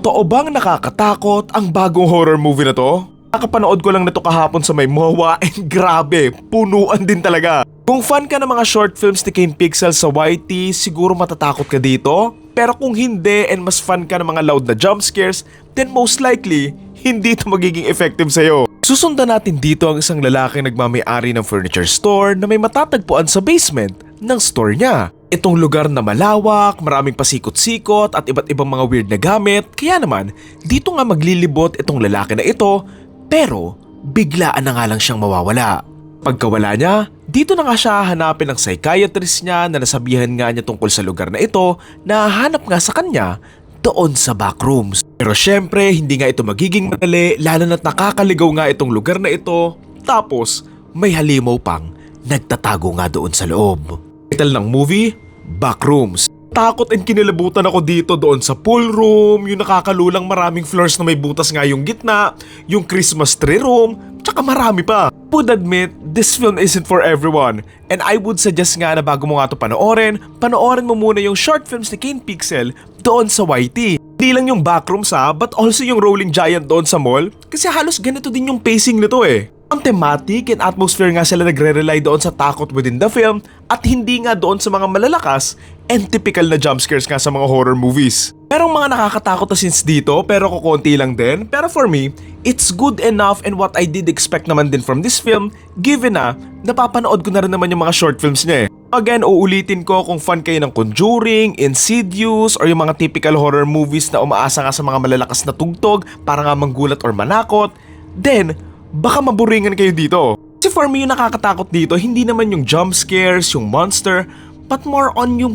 Totoo bang nakakatakot ang bagong horror movie na to? Nakapanood ko lang na to kahapon sa may MOA and grabe, punuan din talaga. Kung fan ka ng mga short films ni Kane Pixel sa YT, siguro matatakot ka dito. Pero kung hindi and mas fan ka ng mga loud na jump scares, then most likely, hindi ito magiging effective sa'yo. Susundan natin dito ang isang lalaking nagmamay-ari ng furniture store na may matatagpuan sa basement ng store niya. Itong lugar na malawak, maraming pasikot-sikot at iba't ibang mga weird na gamit, kaya naman dito nga maglilibot itong lalaki na ito, pero biglaan na nga lang siyang mawawala. Pagkawala niya, dito na nga siya hanapin ng psychiatrist niya na nasabihan nga niya tungkol sa lugar na ito na hanap nga sa kanya doon sa backrooms. Pero syempre, hindi nga ito magiging madali lalo na't nakakaligaw nga itong lugar na ito. Tapos, may halimaw pang nagtatago nga doon sa loob. Title ng movie, Backrooms. Takot and kinilabutan ako dito doon sa pool room, yung nakakalulang maraming floors na may butas nga yung gitna, yung Christmas tree room, tsaka marami pa. Would admit, this film isn't for everyone. And I would suggest nga na bago mo nga ito panoorin mo muna yung short films ni Kane Pixel doon sa YT. Hindi lang yung Backrooms but also yung Rolling Giant doon sa mall. Kasi halos ganito din yung pacing nito eh. Ang thematic and atmosphere nga sila nagre-rely doon sa takot within the film at hindi nga doon sa mga malalakas and typical na jump scares nga sa mga horror movies. Merong mga nakakatakot na scenes dito pero kukonti lang din. Pero for me, it's good enough and what I did expect naman din from this film given na napapanood ko na rin naman yung mga short films niya eh. Again, uulitin ko kung fan kayo ng Conjuring, Insidious, or yung mga typical horror movies na umaasa nga sa mga malalakas na tugtog para nga manggulat or manakot, then baka maburingan kayo dito. Kasi for me yung nakakatakot dito, hindi naman yung jump scares, yung monster, but more on yung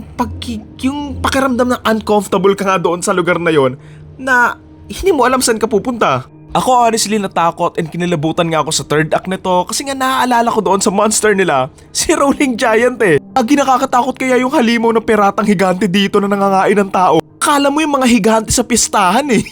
pakiramdam na uncomfortable ka nga doon sa lugar na yon na hindi mo alam saan ka pupunta. Ako honestly natakot and kinilabutan nga ako sa third act nito kasi nga naaalala ko doon sa monster nila, si Rolling Giant eh. Agi nakakatakot kaya yung halimaw ng piratang higante dito na nangangain ng tao. Akala mo yung mga higante sa pistahan eh.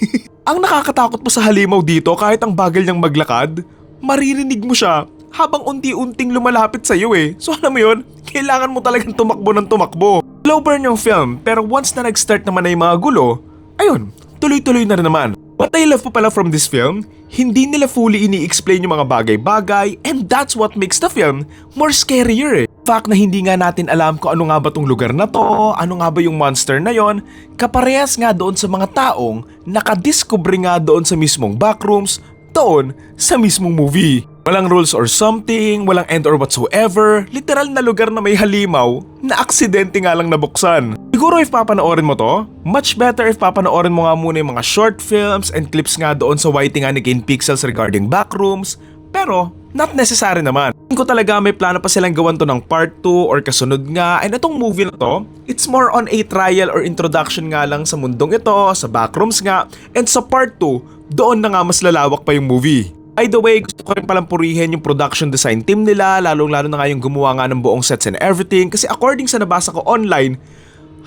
Ang nakakatakot pa sa halimaw dito kahit ang bagal niyang maglakad, maririnig mo siya habang unti-unting lumalapit sa iyo eh. So alam mo yun, kailangan mo talagang tumakbo ng tumakbo. Slow burn yung film pero once na nag-start naman na yung mga gulo, ayun, tuloy-tuloy na rin naman. What I love pa pala from this film, hindi nila fully ini-explain yung mga bagay-bagay and that's what makes the film more scarier eh. Fact na hindi nga natin alam kung ano nga ba tong lugar na to, ano nga ba yung monster na yon, kaparehas nga doon sa mga taong nakadiscover nga doon sa mismong backrooms, doon sa mismong movie. Walang rules or something, walang end or whatsoever, literal na lugar na may halimaw na aksidente nga lang nabuksan. Siguro if papanoorin mo to, much better if papanoorin mo nga muna yung mga short films and clips nga doon sa YT nga ni Kane Pixels regarding backrooms, pero not necessary naman. Tingin ko talaga may plano pa silang gawan to ng part 2 or kasunod nga, and itong movie na to, it's more on a trial or introduction nga lang sa mundong ito, sa backrooms nga, and sa part 2, doon na nga mas lalawak pa yung movie. By the way, gusto ko rin palang purihin yung production design team nila, lalong-lalo na nga yung gumawa nga ng buong sets and everything kasi according sa nabasa ko online,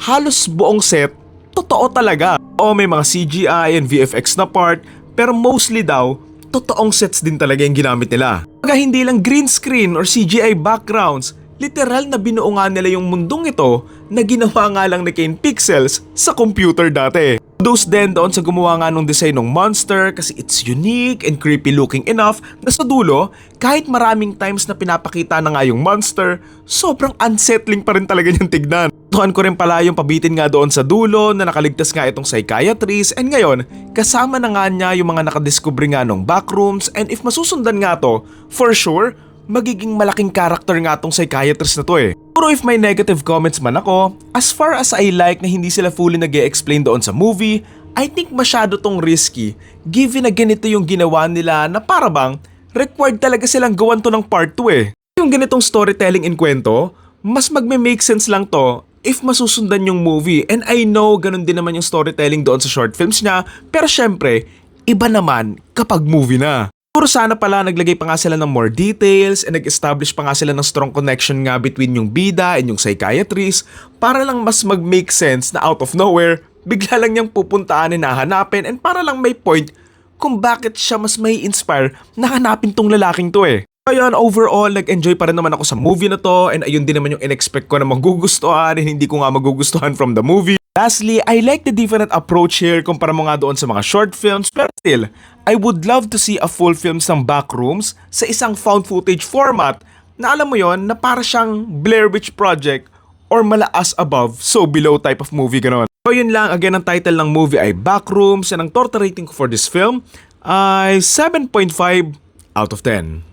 halos buong set, totoo talaga. O may mga CGI and VFX na part, pero mostly daw, totoong sets din talaga yung ginamit nila. Pagka hindi lang green screen or CGI backgrounds, literal na binuo nga nila yung mundong ito na ginawa nga lang ni Kane Pixels sa computer dati. Kudos din doon sa gumawa nga nung design ng monster kasi it's unique and creepy looking enough na sa dulo, kahit maraming times na pinapakita na nga yung monster, sobrang unsettling pa rin talaga niyang tignan. Tuhan ko rin pala yung pabitin nga doon sa dulo na nakaligtas nga itong psychiatrist and ngayon, kasama na nga niya yung mga nakadiscover nga nung backrooms and if masusundan nga to, for sure, magiging malaking character nga tong psychiatrist na to eh. Pero if may negative comments man ako, as far as I like na hindi sila fully nag-e-explain doon sa movie, I think masyado tong risky given na ganito yung ginawa nila na para bang required talaga silang gawan to ng part 2 eh. Yung ganitong storytelling in kwento, mas magme-make sense lang to if masusundan yung movie and I know ganun din naman yung storytelling doon sa short films niya pero syempre, iba naman kapag movie na. Puro sana pala naglagay pa nga sila ng more details and nag-establish pa nga sila ng strong connection nga between yung bida and yung psychiatrist para lang mas mag-make sense na out of nowhere, bigla lang niyang pupuntaan and nahanapin and para lang may point kung bakit siya mas may inspire na hanapin tong lalaking to eh. Ayun, overall, nag-enjoy pa rin naman ako sa movie na to and ayun din naman yung in-expect ko na magugustuhan and hindi ko nga magugustuhan from the movie. Lastly, I like the different approach here kumpara mo nga doon sa mga short films pero still, I would love to see a full films ng Backrooms sa isang found footage format na alam mo yon na para siyang Blair Witch Project or Malaas Above, So Below type of movie ganon. So yun lang, again ang title ng movie ay Backrooms and ang total rating ko for this film ay 7.5 out of 10.